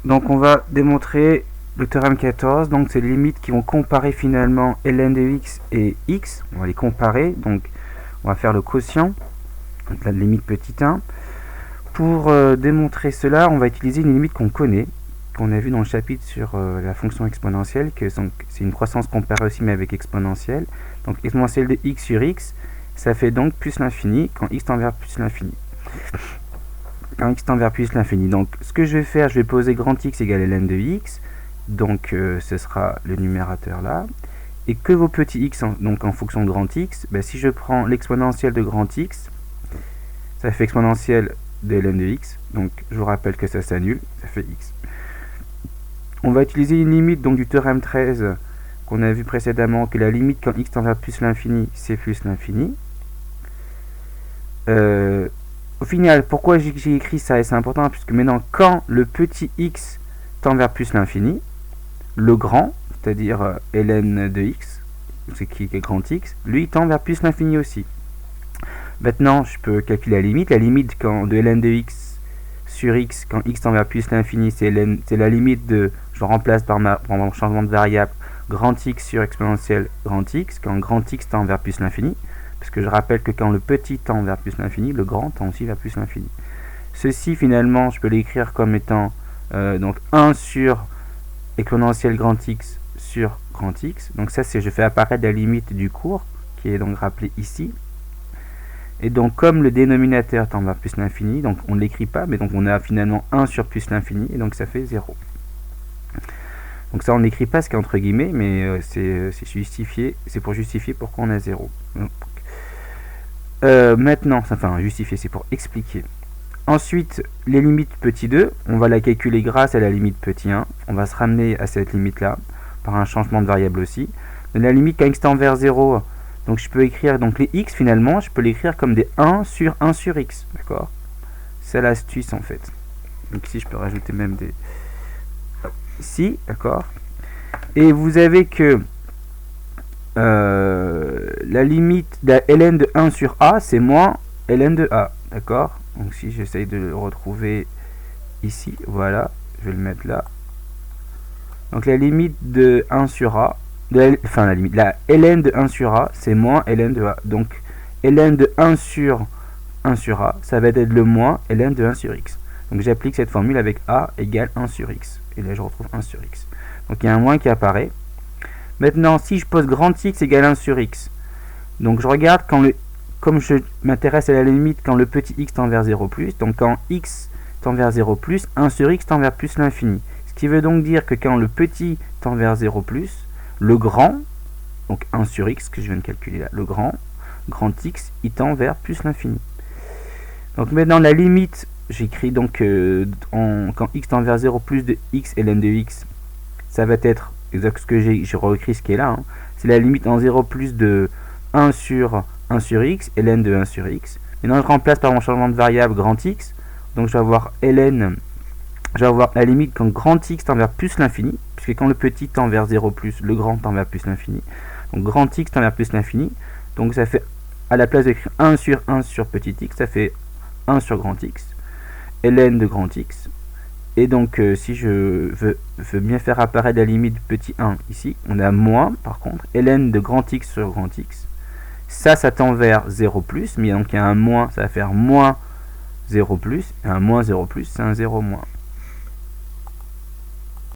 Donc on va démontrer le théorème 14, donc c'est les limites qui vont comparer finalement ln de x et x, on va les comparer, donc on va faire le quotient, donc la limite petit 1. Pour démontrer cela, on va utiliser une limite qu'on connaît, qu'on a vu dans le chapitre sur la fonction exponentielle, que c'est une croissance comparée aussi mais avec exponentielle. Donc exponentielle de x sur x, ça fait donc plus l'infini quand x tend vers plus l'infini. Quand x tend vers plus l'infini. Donc ce que je vais faire, je vais poser grand x égale ln de x, donc ce sera le numérateur là, et que vos petits x, donc en fonction de grand x, si je prends l'exponentielle de grand x, ça fait exponentielle de ln de x, donc je vous rappelle que ça s'annule, ça fait x. On va utiliser une limite donc du théorème 13 qu'on a vu précédemment, que la limite quand x tend vers plus l'infini, c'est plus l'infini. Au final, pourquoi j'ai écrit ça, et c'est important, puisque maintenant quand le petit x tend vers plus l'infini, le grand, c'est-à-dire ln de x, c'est qui est grand x, lui tend vers plus l'infini aussi. Maintenant, je peux calculer la limite quand de ln de x sur x, quand x tend vers plus l'infini, c'est la limite de, je remplace par mon changement de variable, grand x sur exponentielle grand x, quand grand x tend vers plus l'infini, parce que je rappelle que quand le petit tend vers plus l'infini, le grand tend aussi vers plus l'infini. Ceci, finalement, je peux l'écrire comme étant donc 1 sur exponentielle grand x sur grand x. Donc ça, je fais apparaître la limite du cours, qui est donc rappelée ici. Et donc, comme le dénominateur tend vers plus l'infini, donc on ne l'écrit pas, mais donc on a finalement 1 sur plus l'infini, et donc ça fait 0. Donc ça, on n'écrit pas ce qui est entre guillemets, mais c'est justifié, c'est pour justifier pourquoi on a 0. Maintenant, enfin justifier, c'est pour expliquer. Ensuite, les limites petit 2, on va la calculer grâce à la limite petit 1. On va se ramener à cette limite-là, par un changement de variable aussi. La limite quand x tend vers 0, donc je peux écrire donc les x finalement, je peux l'écrire comme des 1 sur x, d'accord? C'est l'astuce en fait. Donc ici je peux rajouter même des... Ici, d'accord? Et vous avez que la limite de ln de 1 sur a, c'est moins ln de a, d'accord? Donc si j'essaye de le retrouver ici, voilà, je vais le mettre là. Donc la limite de 1 sur a, la ln de 1 sur a, c'est moins ln de a. Donc ln de 1 sur a, ça va être le moins ln de 1 sur x. Donc j'applique cette formule avec a égale 1 sur x. Et là je retrouve 1 sur x. Donc il y a un moins qui apparaît. Maintenant, si je pose grand x égale 1 sur x, donc je regarde comme je m'intéresse à la limite quand le petit x tend vers 0+, donc quand x tend vers 0+, 1 sur x tend vers plus l'infini. Ce qui veut donc dire que quand le petit tend vers 0+, le grand, donc 1 sur x que je viens de calculer là, le grand x, il tend vers plus l'infini. Donc maintenant la limite, j'écris donc quand x tend vers 0 plus de x ln de x, ça va être exact ce que j'ai réécrit ce qui est là, hein. C'est la limite en 0 plus de 1 sur x, ln de 1 sur x. Maintenant je remplace par mon changement de variable grand x, donc je vais avoir ln, je vais avoir la limite quand grand x tend vers plus l'infini, puisque quand le petit tend vers 0 plus, le grand tend vers plus l'infini. Donc grand x tend vers plus l'infini, donc ça fait, à la place d'écrire 1 sur petit x, ça fait 1 sur grand x, ln de grand x. Et donc si je veux bien faire apparaître la limite du petit 1 ici, on a moins par contre ln de grand x sur grand x. Ça tend vers 0 plus, mais donc il y a un moins, ça va faire moins 0 plus, et un moins 0 plus, c'est un 0 moins.